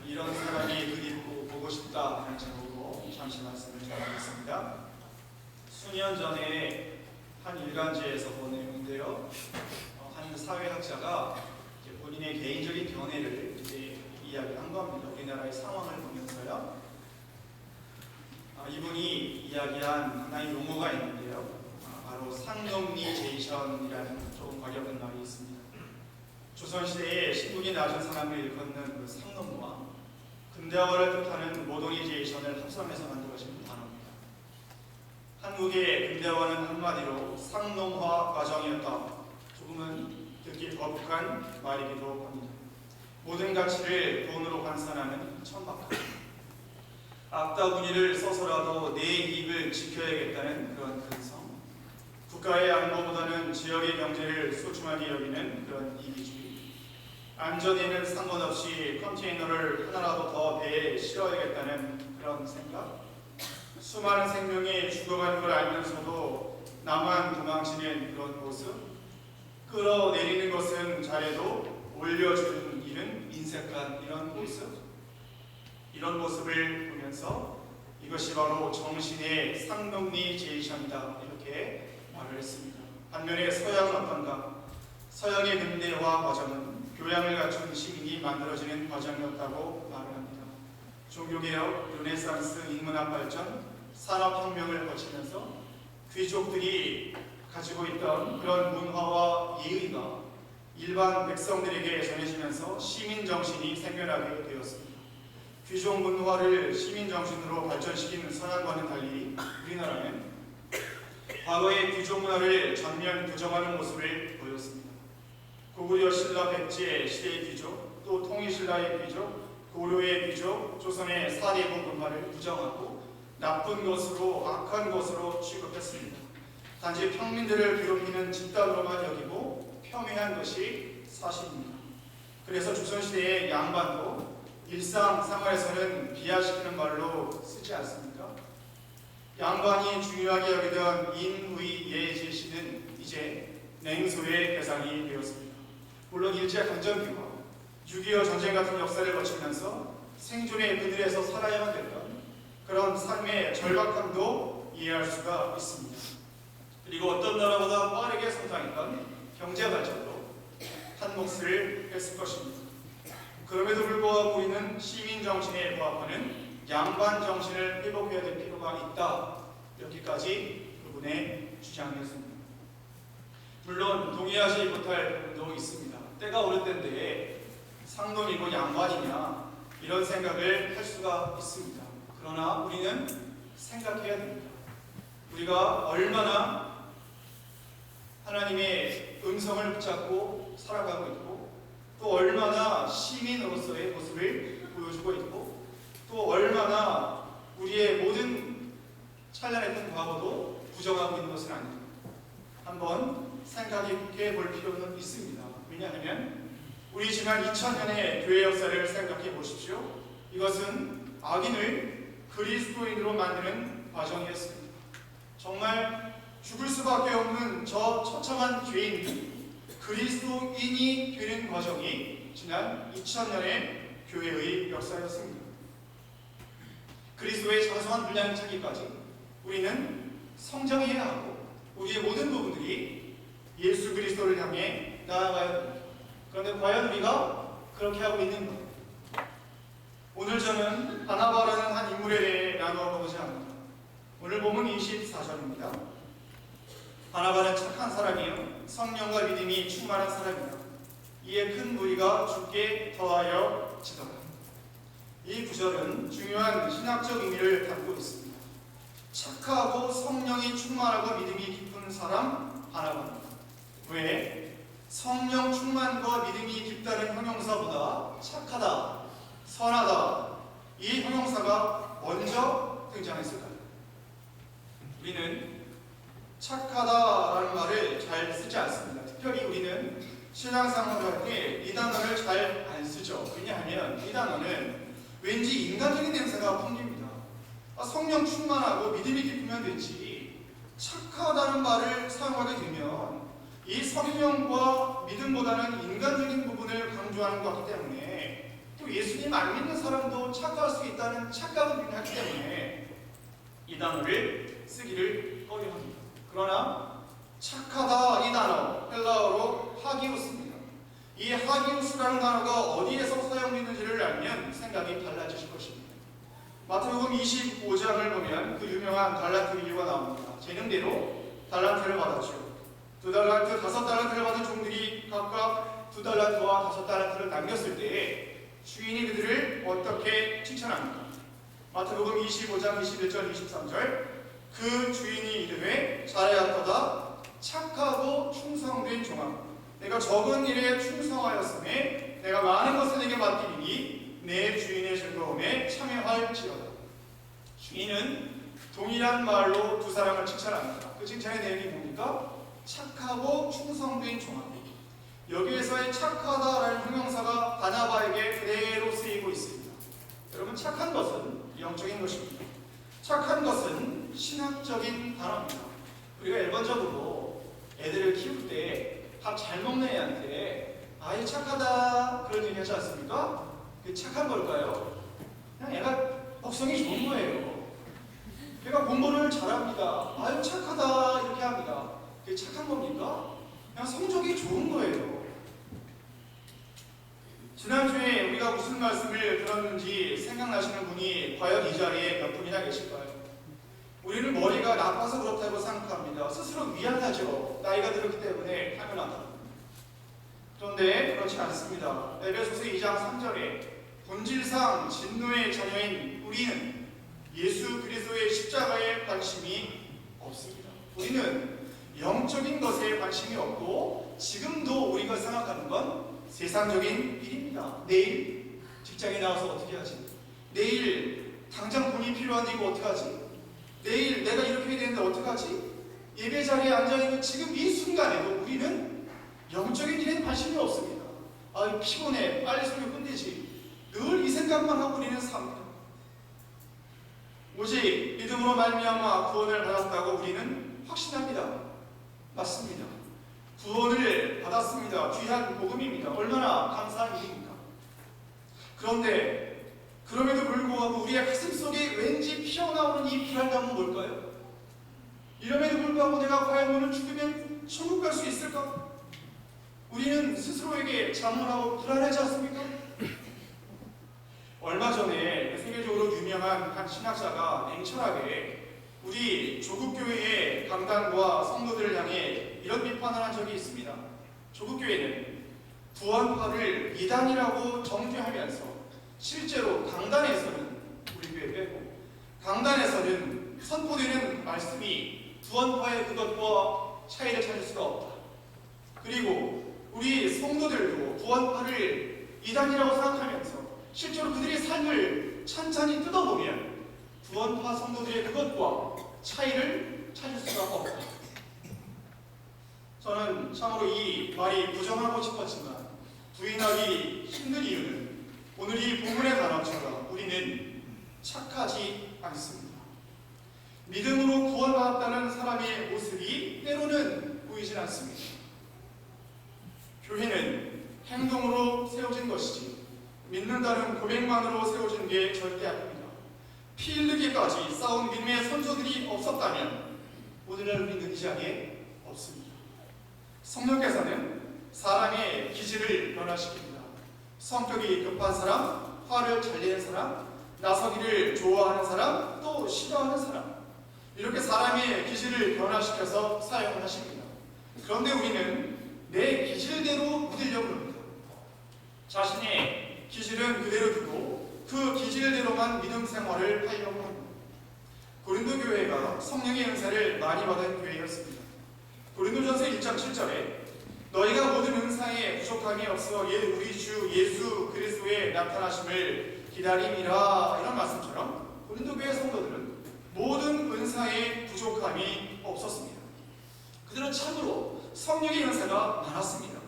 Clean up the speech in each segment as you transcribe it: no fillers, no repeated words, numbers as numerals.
이런 사람이 그립고 보고 싶다 하는 제목으로 잠시 말씀을 전하겠습니다. 수년 전에 한 일간지에서 본 내용인데요. 한 사회학자가 본인의 개인적인 견해를 이야기한 겁니다. 우리나라의 상황을 보면서요. 이분이 이야기한 하나의 용어가 있는데요. 바로 상노미제이션이라는 조금 어려운 말이 있습니다. 조선시대에 신분이 낮은 사람을 일컫는 그 상노무와 근대화를 뜻하는 모더니제이션을 합성해서 만들어진 단어입니다. 한국의 근대화는 한마디로 상nom화 과정이었다. 조금은 듣기 거북한 말이기도 합니다. 모든 가치를 돈으로 환산하는 천박한, 악다구니를 써서라도 내 이익을 지켜야겠다는 그런 근성, 국가의 안보보다는 지역의 경제를 소중하게 여기는 그런 이기주의, 안전에는 상관없이 컨테이너를 하나라도 더 배에 실어야겠다는 그런 생각, 수많은 생명이 죽어가는 걸 알면서도 나만 도망치는 그런 모습, 끌어내리는 것은 잘해도 올려주는 일은 인색한 이런 모습, 이런 모습을 보면서 이것이 바로 정신의 상노미제이션이다 이렇게 말을 했습니다. 반면에 서양은 어떤가? 서양의 근대화 과정은 교양을 갖춘 시민이 만들어지는 과정이었다고 말을 합니다. 종교개혁, 르네상스, 인문학 발전, 산업혁명을 거치면서 귀족들이 가지고 있던 그런 문화와 예의가 일반 백성들에게 전해지면서 시민정신이 생겨나게 되었습니다. 귀족 문화를 시민정신으로 발전시키는 서양과는 달리 우리나라는 과거의 귀족 문화를 전면 부정하는 모습을 보였습니다. 고구려 신라 백제 시대의 귀족, 또 통일신라의 귀족, 고려의 귀족, 조선의 사대부 문화를 부정하고 나쁜 것으로 악한 것으로 취급했습니다. 단지 평민들을 괴롭히는 집단으로만 여기고 폄훼한 것이 사실입니다. 그래서 조선시대의 양반도 일상생활에서는 비하시키는 말로 쓰지 않습니까? 양반이 중요하게 여기던 인의 예제시는 이제 냉소의 대상이 되었습니다. 물론 일제강점기와 6.25 전쟁 같은 역사를 거치면서 생존의 그늘에서 살아야만 됐던 그런 삶의 절박함도 이해할 수가 있습니다. 그리고 어떤 나라보다 빠르게 성장했던 경제 발전도 한 몫을 했을 것입니다. 그럼에도 불구하고 우리는 시민 정신에 부합하는 양반 정신을 회복해야 될 필요가 있다. 여기까지 그분의 주장이었습니다. 물론 동의하지 못할 부분도 있습니다. 때가 오를 때인데 상놈이고 양반이냐 이런 생각을 할 수가 있습니다. 그러나 우리는 생각해야 됩니다. 우리가 얼마나 하나님의 음성을 붙잡고 살아가고 있고 또 얼마나 시민으로서의 모습을 보여주고 있고 또 얼마나 우리의 모든 찬란했던 과거도 부정하고 있는 것은 아닙니다. 한번 생각해 볼 필요는 있습니다. 왜냐하면 우리 지난 2000년의 교회 역사를 생각해 보십시오. 이것은 악인을 그리스도인으로 만드는 과정이었습니다. 정말 죽을 수밖에 없는 저 처참한 죄인이 그리스도인이 되는 과정이 지난 2000년의 교회의 역사였습니다. 그리스도의 장성한 분량이 차기까지 우리는 성장해야 하고 우리의 모든 부분들이 예수 그리스도를 향해 나아가야 됩니다. 그런데 과연 우리가 그렇게 하고 있는가? 오늘 저는 바나바라는 한 인물에 대해 나누어 보고자 합니다. 오늘 본문 24절입니다. 바나바는 착한 사람이요 성령과 믿음이 충만한 사람이다. 이에 큰 무리가 주께 더하여 지더라. 이 구절은 중요한 신학적 의미를 담고 있습니다. 착하고 성령이 충만하고 믿음이 깊은 사람 바나바입니다. 왜? 성령 충만과 믿음이 깊다는 형용사보다 착하다, 선하다 이 형용사가 먼저 등장했을까요? 우리는 착하다라는 말을 잘 쓰지 않습니다. 특별히 우리는 신앙생활을 할 때 이 단어를 잘 안 쓰죠. 왜냐하면 이 단어는 왠지 인간적인 냄새가 풍깁니다. 성령 충만하고 믿음이 깊으면 되지 착하다는 말을 사용하게 되면 이 성령과 믿음보다는 인간적인 부분을 강조하는 것 같기 때문에 또 예수님 안 믿는 사람도 착각할 수 있다는 착각을 유리하기 때문에 이 단어를 쓰기를 꺼려합니다. 그러나 착하다 이 단어 헬라어로 하기우스입니다. 이 하기우스라는 단어가 어디에서 사용되는지를 알면 생각이 달라지실 것입니다. 마태복음 25장을 보면 그 유명한 달란트 비유가 나옵니다. 재능대로 달란트를 받았죠. 2달란트, 5달란트를 받은 종들이 각각 2달란트와 5달란트를 남겼을 때에 주인이 그들을 어떻게 칭찬합니까? 마태복음 25장 21절 23절 그 주인이 이르되 잘하였도다 착하고 충성된 종아 내가 적은 일에 충성하였으며 내가 많은 것을 내게 맡기니 내 주인의 즐거움에 참여할지어다. 주인은 동일한 말로 두 사람을 칭찬합니다. 그 칭찬의 내용이 뭡니까? 착하고 충성된 종아. 여기에서의 착하다라는 형용사가 바나바에게 그대로 쓰이고 있습니다. 여러분, 착한 것은 영적인 것입니다. 착한 것은 신학적인 단어입니다. 우리가 일반적으로 애들을 키울 때 밥 잘 먹는 애한테 아이 착하다 그런 얘기 하지 않습니까? 그게 착한 걸까요? 그냥 애가 먹성이 좋은 거예요. 걔가 공부를 잘합니다. 아유 착하다 이렇게 합니다. 그게 착한 겁니까? 그냥 성적이 좋은 거예요. 지난주에 우리가 무슨 말씀을 들었는지 생각나시는 분이 과연 이 자리에 몇 분이나 계실까요? 우리는 머리가 나빠서 그렇다고 생각합니다. 스스로 미안하죠. 나이가 들었기 때문에 당연하다. 그런데 그렇지 않습니다. 에베소서 2장 3절에 본질상 진노의 자녀인 우리는 예수 그리스도의 십자가에 관심이 없습니다. 우리는 영적인 것에 관심이 없고 지금도 우리가 생각하는 건 세상적인 일입니다. 내일 직장에 나와서 어떻게 하지? 내일 당장 돈이 필요한데 이거 어떻게 하지? 내일 내가 이렇게 해야 되는데 어떻게 하지? 예배 자리에 앉아있는 지금 이 순간에도 우리는 영적인 일에는 관심이 없습니다. 아 피곤해 빨리 설교 끝내지. 늘 이 생각만 하고 우리는 삽니다. 오직 믿음으로 말미암아 구원을 받았다고 우리는 확신합니다. 맞습니다. 구원을 받았습니다. 귀한 복음입니다. 얼마나 감사한 일입니까? 그런데 그럼에도 불구하고 우리의 가슴속에 왠지 피어나오는 이 불안감은 뭘까요? 이럼에도 불구하고 내가 과연 오늘 죽으면 천국 갈 수 있을까? 우리는 스스로에게 자문하고 불안하지 않습니까? 얼마 전에 세계적으로 유명한 한 신학자가 냉철하게 우리 조국교회의 강단과 성도들을 향해 이런 비판을 한 적이 있습니다. 조국교회는 구원파를 이단이라고 정죄하면서 실제로 강단에서는 우리 교회 빼고 강단에서는 선포되는 말씀이 구원파의 그것과 차이를 찾을 수가 없다. 그리고 우리 성도들도 구원파를 이단이라고 생각하면서 실제로 그들의 삶을 찬찬히 뜯어보면 구원파 성도들의 그것과 차이를 찾을 수가 없다. 저는 참으로 이 말이 부정하고 싶었지만 부인하기 힘든 이유는 오늘 이 본문의 단어처럼 우리는 착하지 않습니다. 믿음으로 구원받았다는 사람의 모습이 때로는 보이질 않습니다. 교회는 행동으로 세워진 것이지 믿는다는 고백만으로 세워진 게 절대 아닙니다. 피 흘리기까지 싸운 믿음의 선조들이 없었다면 오늘날 우리는 이 자리에 없습니다. 성령께서는 사람의 기질을 변화시킵니다. 성격이 급한 사람, 화를 잘 내는 사람, 나서기를 좋아하는 사람, 또 싫어하는 사람, 이렇게 사람의 기질을 변화시켜서 사용을 하십니다. 그런데 우리는 내 기질대로 믿으려고 합니다. 자신의 기질은 그대로 두고 그 기질대로만 믿음 생활을 하려고 합니다. 고린도 교회가 성령의 은사를 많이 받은 교회였습니다. 고린도전서 1장 7절에 너희가 모든 은사에 부족함이 없어 우리 주 예수 그리스도의 나타나심을 기다림이라, 이런 말씀처럼 고린도 교회 성도들은 모든 은사에 부족함이 없었습니다. 그들은 참으로 성령의 은사가 많았습니다.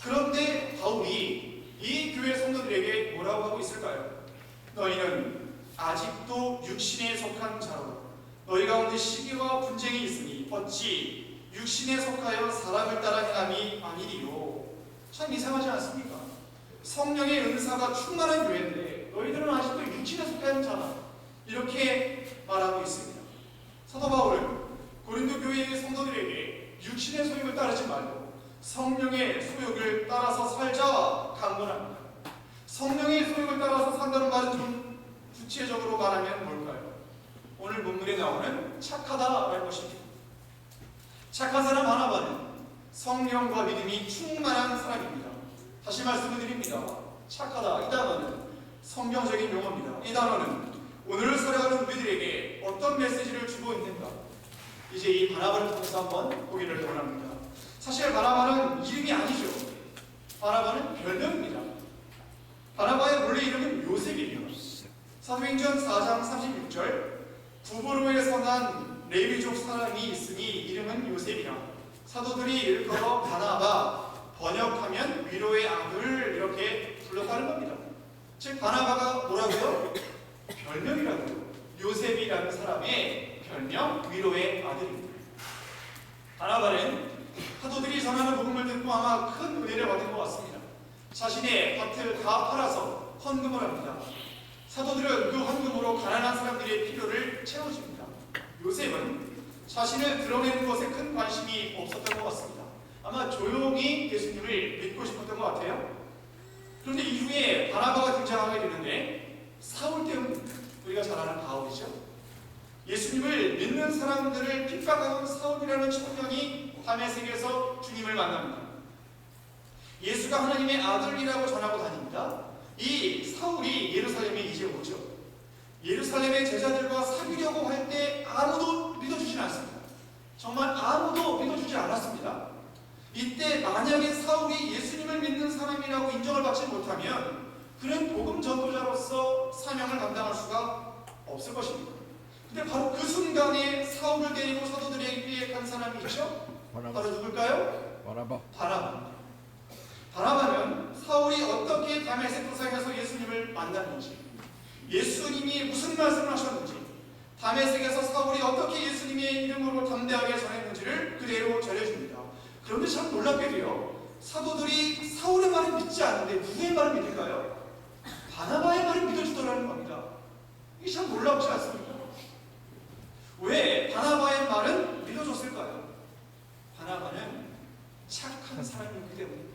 그런데 바울이 이 교회 성도들에게 뭐라고 하고 있을까요? 너희는 아직도 육신에 속한 자로 너희 가운데 시기와 분쟁이 있으니 어찌 육신에 속하여 사람을 따라 행함이 아니리요. 참 이상하지 않습니까? 성령의 은사가 충만한 교회인데 너희들은 아직 바나바는 뭘까요? 오늘 본문에 나오는 착하다라는 것입니다. 착한 사람 바나바는 성령과 믿음이 충만한 사람입니다. 다시 말씀을 드립니다. 착하다, 이 단어는 성경적인 용어입니다. 이 단어는 오늘 살아가는 우리들에게 어떤 메시지를 주고 있는가, 이제 이 바나바를 통해서 한번 보기를 원합니다. 사실 바나바는 이름이 아니죠. 바나바는 별명입니다. 바나바의 원래 이름은 요셉이에요. 사도행전 4장 36절, 구브로에서 난 레위족 사람이 있으니 이름은 요셉이라. 사도들이 일컬어 바나바, 번역하면 위로의 아들, 이렇게 불렀다는 겁니다. 즉 바나바가 뭐라고요? 별명이라고요. 요셉이라는 사람의 별명, 위로의 아들입니다. 바나바는 사도들이 전하는 복음을 듣고 아마 큰 은혜를 받은 것 같습니다. 자신의 밭을 다 팔아서 헌금을 합니다. 사도들은 그 헌금으로 가난한 사람들의 필요를 채워줍니다. 요셉은 자신을 드러내는 것에 큰 관심이 없었던 것 같습니다. 아마 조용히 예수님을 믿고 싶었던 것 같아요. 그런데 이후에 바나바가 등장하게 되는데 사울 때문입니다. 우리가 잘 아는 바울이죠. 예수님을 믿는 사람들을 핍박하는 사울이라는 청년이 다메섹에서 주님을 만납니다. 예수가 하나님의 아들이라고 전하고 다닙니다. 이 사울이 예루살렘에 이제 오죠. 예루살렘의 제자들과 사귀려고 할 때 아무도 믿어주지 않습니다. 정말 아무도 믿어주지 않았습니다. 이때 만약에 사울이 예수님을 믿는 사람이라고 인정을 받지 못하면 그는 복음 전도자로서 사명을 감당할 수가 없을 것입니다. 근데 바로 그 순간에 사울을 데리고 사도들에게 간 사람이 있죠? 바로 누굴까요? 바나바. 바나바는 사울이 어떻게 다메섹 도상에서 예수님을 만났는지, 예수님이 무슨 말씀을 하셨는지, 다메섹에서 사울이 어떻게 예수님의 이름으로 담대하게 전했는지를 그대로 전해줍니다. 그런데 참 놀랍게도요, 사도들이 사울의 말을 믿지 않는데 누구의 말을 믿을까요? 바나바의 말을 믿어주더라는 겁니다. 이게 참 놀랍지 않습니까? 왜 바나바의 말은 믿어줬을까요? 바나바는 착한 사람이기 때문입니다.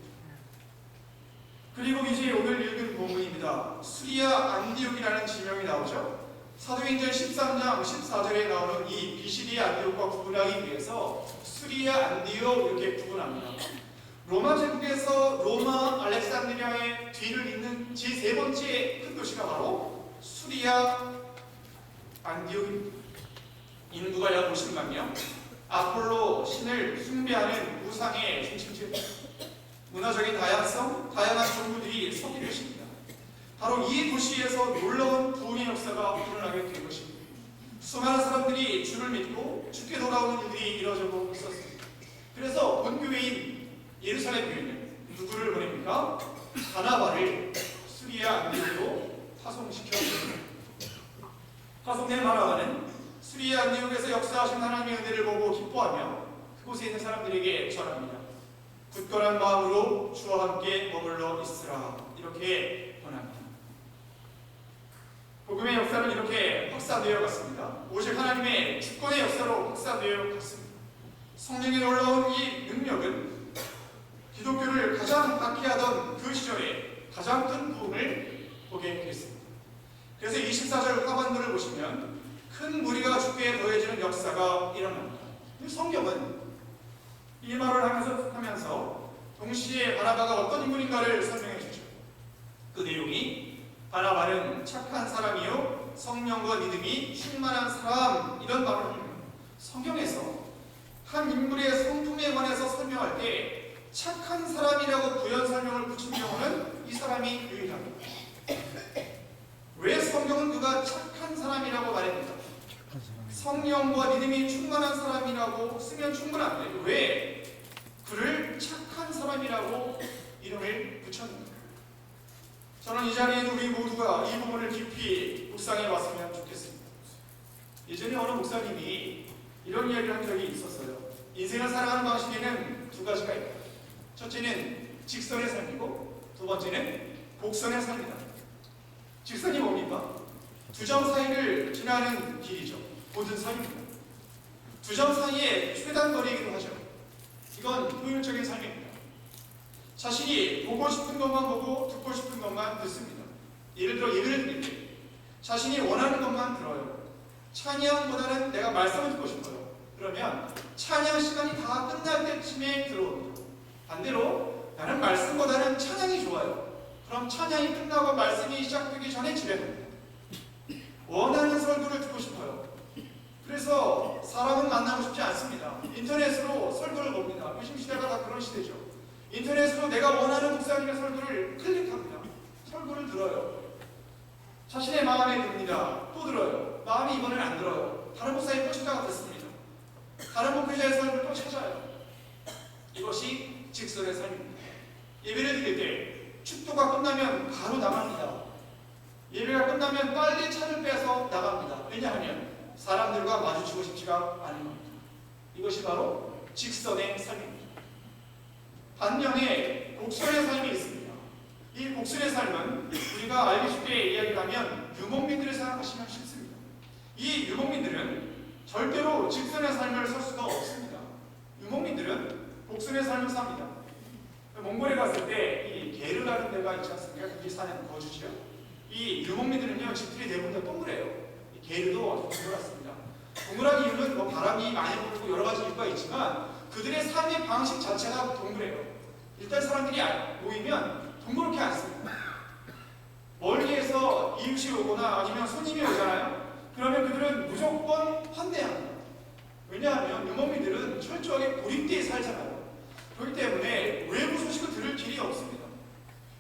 그리고 이제 오늘 읽은 본문입니다. 수리아 안디옥이라는 지명이 나오죠. 사도행전 13장 14절에 나오는 이 비시디아 안디옥과 구분하기 위해서 수리아 안디옥 이렇게 구분합니다. 로마 제국에서 로마 알렉산드리아의 뒤를 잇는 제3번째 큰 도시가 바로 수리아 안디옥입니다. 인구가 약 50만 명, 아폴로 신을 숭배하는 우상의 중심지입니다. 문화적인 다양성, 다양한 종교들이 섞인 것입니다. 바로 이 도시에서 놀라운 부흥의 역사가 일어나게 된 것입니다. 수많은 사람들이 주를 믿고 죽게 돌아오는 일들이 이루어지고 있었습니다. 그래서 본교회인 예루살렘 교회는 누구를 보냅니까? 바나바를 수리아 안디옥으로 파송시켰습니다. 파송된 바나바는 수리아 안디옥에서 역사하신 하나님의 은혜를 보고 기뻐하며 그곳에 있는 사람들에게 전합니다. 굳건한 마음으로 주와 함께 머물러 있으라, 이렇게 권합니다. 복음의 역사는 이렇게 확산되어 갔습니다. 오직 하나님의 주권의 역사로 확산되어 갔습니다. 성령이 놀라운 이 능력은 기독교를 가장 박해하던 그 시절에 가장 큰 부흥을 보게 됐습니다. 그래서 24절 하반부를 보시면 큰 무리가 주께 더해지는 역사가 일어납니다. 성경은 이 말을 하면서 동시에 바나바가 어떤 인물인가를 설명해 주죠. 그 내용이 바나바는 착한 사람이요 성령과 믿음이 충만한 사람, 이런 말을 합니다. 성경에서 한 인물의 성품에 관해서 설명할 때 착한 사람이라고 부연 설명을 붙인 경우는 이 사람이 유일합니다. 왜 성경은 그가 착한 사람이라고 말합니까? 성령과 믿음이 충만한 사람이라고 쓰면 충분한데 왜 그를 착한 사람이라고 이름을 붙였는가? 저는 이 자리에 우리 모두가 이 부분을 깊이 묵상해 봤으면 좋겠습니다. 예전에 어느 목사님이 이런 이야기를 한 적이 있었어요. 인생을 살아가는 방식에는 두 가지가 있다. 첫째는 직선의 삶이고 두 번째는 곡선의 삶이다. 직선이 뭡니까? 두 점 사이를 지나는 길이죠. 모든 삶입니다. 두 점 사이의 최단 거리이기도 하죠. 이건 효율적인 삶입니다. 자신이 보고 싶은 것만 보고 듣고 싶은 것만 듣습니다. 예를 들어 예배를 드릴 때 자신이 원하는 것만 들어요. 찬양보다는 내가 말씀을 듣고 싶어요. 그러면 찬양 시간이 다 끝날 때쯤에 들어옵니다. 반대로 나는 말씀보다는 찬양이 좋아요. 그럼 찬양이 끝나고 말씀이 시작되기 전에 집에 갑니다. 원하는 설교를 듣고 싶어요. 그래서 사람은 만나고 싶지 않습니다. 인터넷으로 설교를 봅니다. 요즘 시대가 다 그런 시대죠. 인터넷으로 내가 원하는 목사님의 설교를 클릭합니다. 설교를 들어요. 자신의 마음에 듭니다. 또 들어요. 마음이 이번엔 안 들어요. 다른 목사님 또 생각이 됐습니다. 다른 목회자의 설교를 또 찾아요. 이것이 직설의 삶입니다. 예배를 드릴 때 축도가 끝나면 바로 나갑니다. 예배가 끝나면 빨리 차를 빼서 나갑니다. 왜냐하면 사람들과 마주치고 싶지가 않은 겁니다. 이것이 바로 직선의 삶입니다. 반면에 곡선의 삶이 있습니다. 이 곡선의 삶은 우리가 알기 쉽게 이야기를 하면 유목민들을 생각하시면 쉽습니다. 이 유목민들은 절대로 직선의 삶을 살 수가 없습니다. 유목민들은 곡선의 삶을 삽니다. 몽골에 갔을 때 이 게르라는 데가 있지 않습니까? 거기 사는 거주지요. 이 유목민들은요, 집들이 대부분 다 동그래요. 이 게르도 아주 동그랗습니다. 동그란 이유는 뭐 바람이 많이 불고 여러 가지 이유가 있지만 그들의 삶의 방식 자체가 동그래요. 일단 사람들이 모이면 동그랗게 앉습니다. 멀리에서 이웃이 오거나 아니면 손님이 오잖아요. 그러면 그들은 무조건 환대합니다. 왜냐하면 유목민들은 철저하게 고립되어 살잖아요. 그렇기 때문에 외부 소식을 들을 길이 없습니다.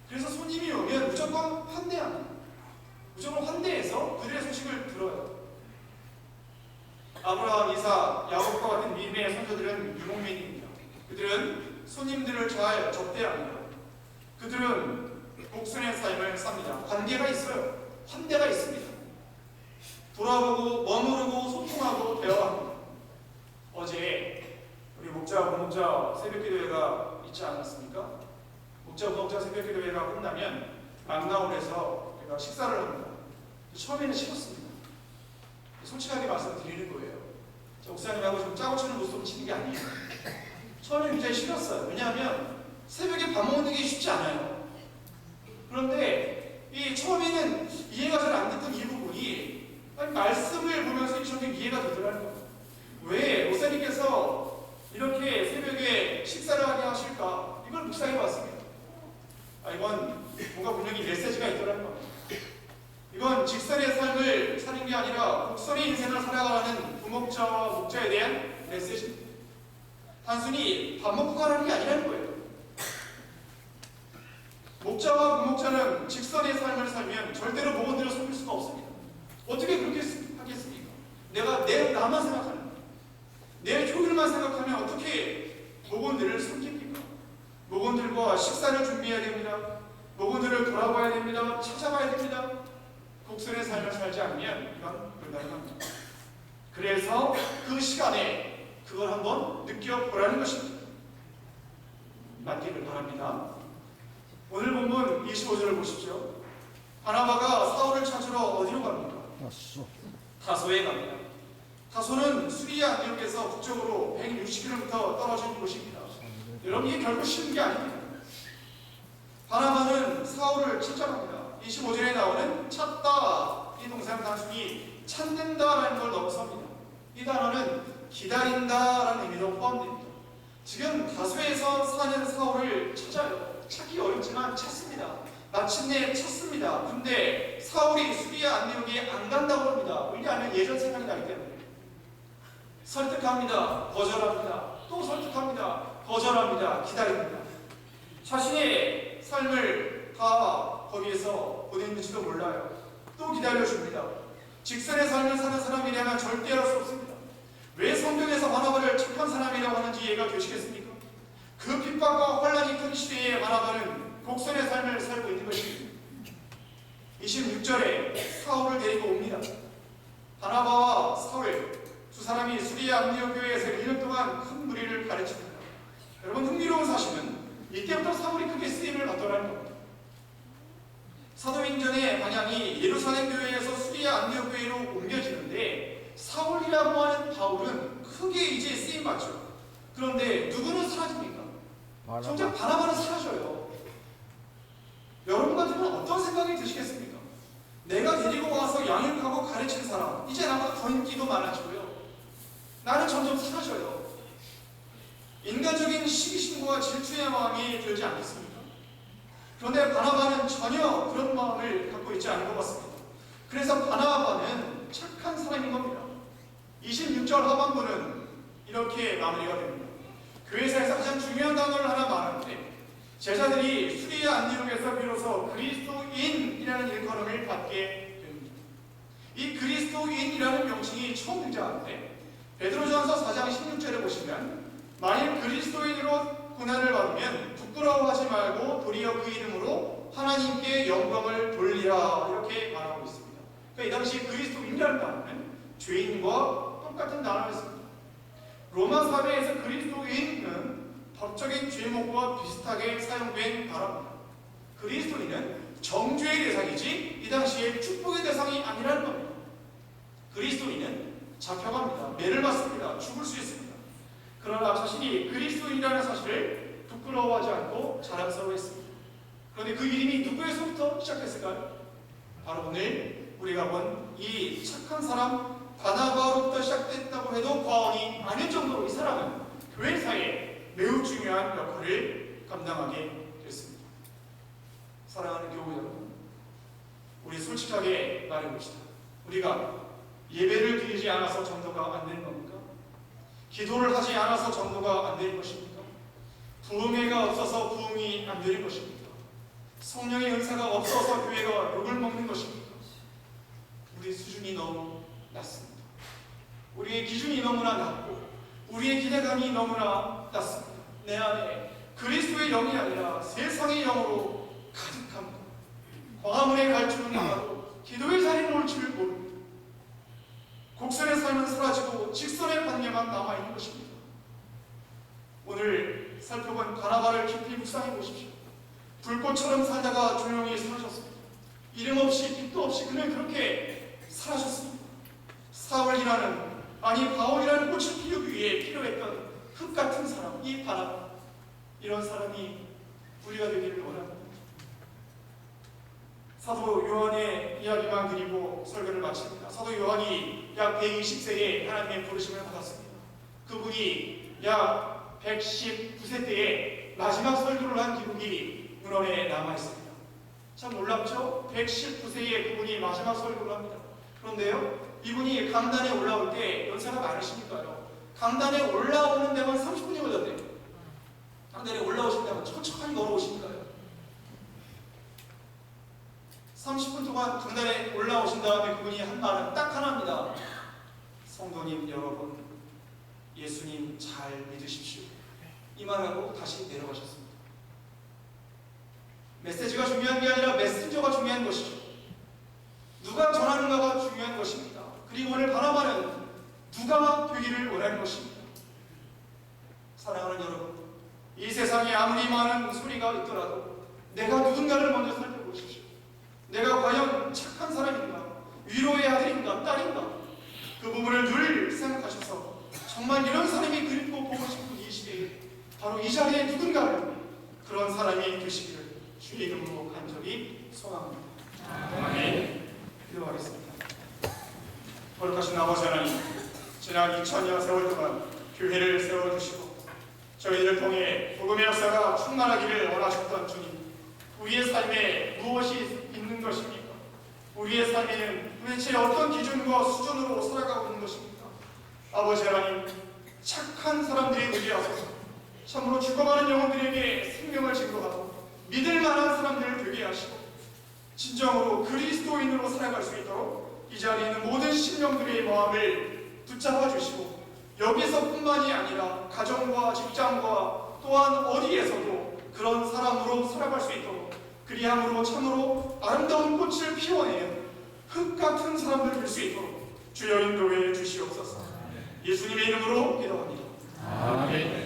그래서 손님이 오면 무조건 환대합니다. 무조건 환대해서 그들의 소식을 들어요. 아브라함, 이삭, 야곱과 같은 믿음의 선조들은 유목민입니다. 그들은 손님들을 잘 접대합니다. 그들은 곡선의 삶을 삽니다. 관계가 있어요. 환대가 있습니다. 돌아보고 머무르고 소통하고 대화합니다. 어제 우리 목자, 부목자 새벽기도회가 있지 않았습니까? 목자, 부목자 새벽기도회가 끝나면 망나울에서 우리가 식사를 합니다. 처음에는 싫었습니다. 솔직하게 말씀드리는 거예요. 목사님하고 좀 짜고 치는 모습을 치는 게 아니에요. 처음에 굉장히 싫었어요. 왜냐하면 새벽에 밥 먹는 게 쉽지 않아요. 그런데 이 처음에는 이해가 잘 안 됐던 이 부분이 말씀을 보면서 점점 이해가 되더라는 거예요. 왜 목사님께서 이렇게 새벽에 식사를 하게 하실까? 이걸 묵상해 봤습니다. 이건 뭔가 분명히 메시지가 있더라는 겁니다. 이건 직선의 삶을 사는 게 아니라 곡선의 인생을 살아가는 부목자와 목자에 대한 메시지입니다. 단순히 밥 먹고 가라는 게 아니라는 거예요. 목자와 부목자는 직선의 삶을 살면 절대로 목원들을 섬길 수가 없습니다. 어떻게 그렇게 하겠습니까? 내가 나만 생각하는 거예요. 내 효율만 생각하면 어떻게 목원들을 섬깁니까? 목원들과 식사를 준비해야 됩니다. 목원들을 돌아봐야 됩니다. 찾아가야 됩니다. 곡선의 삶을 살지 않으면 이건 불가능합니다. 그래서 그 시간에 그걸 한번 느껴보라는 것입니다. 맡기를 바랍니다. 오늘 본문 25절을 보십시오. 바나바가 사울을 찾으러 어디로 갑니까? 다소에 갑니다. 다소는 수리아 안디옥에서 북쪽으로 160km 떨어진 곳입니다. 여러분, 이게 결코 쉬운 게 아닙니다. 바나바는 사울을 찾아갑니다. 25절에 나오는 찾다, 이 동사는 단순히 찾는다라는 걸 넘어섭니다. 이 단어는 기다린다라는 의미도 포함됩니다. 지금 다소에서 사는 사울을 찾아요. 찾기 어렵지만 찾습니다. 마침내 찾습니다. 근데 사울이 수리아 안디옥에 안 간다고 합니다. 왜냐하면 예전 생각이 나기 때문에. 설득합니다. 거절합니다. 또 설득합니다. 거절합니다. 기다립니다. 자신의 삶을 다 거기에서 보냈는지도 몰라요. 또 기다려줍니다. 직선의 삶을 사는 사람이라면 절대 할 수 없습니다. 왜 성경에서 바나바를 착한 사람이라고 하는지 이해가 되시겠습니까? 그 핍박과 혼란이 큰 시대에 바나바는 곡선의 삶을 살고 있는 것입니다. 26절에 사울을 데리고 옵니다. 바나바와 사울 두 사람이 수리아 안디옥 교회에서 1년 동안 큰 무리를 가르칩니다. 여러분, 흥미로운 사실은 이때부터 사울이 크게 쓰임을 받더라는 겁니다. 사도행전의 방향이 예루살렘 교회에서 수리아 안디옥 교회로 옮겨지는데 사울이라고 하는 바울은 크게 이제 쓰임받죠. 그런데 누구는 사라집니까? 정작 바나바는 사라져요. 여러분 같으면 어떤 생각이 드시겠습니까? 내가 데리고 와서 양육 교육하고 가르친 사람, 이제 나보다 더 인기도 많아지고요. 나는 점점 사라져요. 인간적인 시기심과 질투의 마음이 들지 않겠습니까? 그런데 바나바는 전혀 그런 마음을 갖고 있지 않은 것 같습니다. 그래서 바나바는 착한 사람인 겁니다. 26절 하반부는 이렇게 마무리가 됩니다. 교회사에서 가장 중요한 단어를 하나 말하는데 제자들이 수리아 안디옥에서 비로소 그리스도인이라는 일컬음을 받게 됩니다. 이 그리스도인이라는 명칭이 처음 등장하는데 베드로전서 4장 16절에 보시면 만일 그리스도인으로 고난을 받으면 부끄러워하지 말고 도리어 그 이름으로 하나님께 영광을 돌리라 이렇게 말하고 있습니다. 그러니까 이 당시 그리스도인이라는 단어는 죄인과 똑같은 단어였습니다. 로마 사회에서 그리스도인은 법적인 죄목과 비슷하게 사용된 단어입니다. 그리스도인은 정죄의 대상이지 이 당시에 축복의 대상이 아니라는 겁니다. 그리스도인은 잡혀갑니다. 매를 맞습니다. 죽을 수 있습니다. 그러나 자신이 그리스도인이라는 사실을 부끄러워하지 않고 자랑스러워했습니다. 그런데 그 이름이 누구에서부터 시작했을까요? 바로 오늘 우리가 본 이 착한 사람 바나바로부터 시작됐다고 해도 과언이 아닐 정도로 이 사람은 교회사에 매우 중요한 역할을 감당하게 됐습니다. 사랑하는 교우 여러분, 우리 솔직하게 말해봅시다. 우리가 예배를 드리지 않아서 전도가 안 되는 겁니까? 기도를 하지 않아서 전도가 안 되는 것입니까? 부흥회가 없어서 부흥이 안 되는 것입니까? 성령의 은사가 없어서 교회가 욕을 먹는 것입니까? 우리 수준이 너무 낮습니다. 우리의 기준이 너무나 낮고 우리의 기대감이 너무나 낮습니다. 내 안에 그리스도의 영이 아니라 세상의 영으로 가득합니다. 광화문에 갈 줄은 알아도 기도의 자리에 올 줄 모릅니다. 곡선의 삶은 사라지고 직선의 관계만 남아있는 것입니다. 오늘 살펴본 바나바를 깊이 묵상해 보십시오. 불꽃처럼 살다가 조용히 사라졌습니다. 이름 없이 빛도 없이 그는 그렇게 사라졌습니다. 사울이라는 바울이라는 꽃을 피우기 위해 필요했던 흙 같은 사람, 이 바나바, 이런 사람이 우리가 되기를 원합니다. 사도 요한의 이야기만 드리고 설교를 마칩니다. 사도 요한이 약 120세에 하나님의 부르심을 받았습니다. 그분이 약 119세 때에 마지막 설교를 한 기록이 문헌에 남아있습니다. 참 놀랍죠? 119세에 그분이 마지막 설교를 합니다. 그런데요, 이분이 강단에 올라올 때 연세가 많으시니까요, 강단에 올라오는 데만 30분이 걸렸대요. 강단에 올라오신 데만 천천히 걸어오시니까요, 30분 동안 강단에 올라오신 다음에 그분이 한 말은 딱 하나입니다. 성도님 여러분, 예수님 잘 믿으십시오. 이 말하고 다시 내려가셨습니다. 메시지가 중요한 게 아니라 메신저가 중요한 것이죠. 누가 전하는가가 중요한 것입니다. 그리고 오늘 바나바는 누가 되기를 원하는 것입니다. 사랑하는 여러분, 이 세상에 아무리 많은 소리가 있더라도 내가 누군가를 먼저 살펴보십시오. 내가 과연 착한 사람인가, 위로의 아들인가, 딸인가, 그 부분을 늘 생각하셔서 정말 이런 사람이 그립고 보고 싶은 이 시대에 바로 이 자리에 누군가를 그런 사람이 되시기를 주의 이름으로 간절히 소망합니다. 아멘. 기도하겠습니다. 거룩하신 아버지 하나님, 지난 2000년 세월 동안 교회를 세워주시고 저희들을 통해 복음의 역사가 충만하기를 원하셨던 주님, 우리의 삶에 무엇이 있는 것입니까? 우리의 삶에는 도대체 어떤 기준과 수준으로 살아가고 있는 것입니까? 아버지 하나님, 착한 사람들이 되게 하소서. 참으로 죽어가는 영혼들에게 생명을 증거하고 믿을 만한 사람들을 되게 하시고 진정으로 그리스도인으로 살아갈 수 있도록 이 자리에 있는 모든 심령들의 마음을 붙잡아 주시고 여기서뿐만이 아니라 가정과 직장과 또한 어디에서도 그런 사람으로 살아갈 수 있도록 그리함으로 참으로 아름다운 꽃을 피워내는 흙 같은 사람들 될 수 있도록 주여 인도해 주시옵소서. 예수님의 이름으로 기도합니다. 아멘.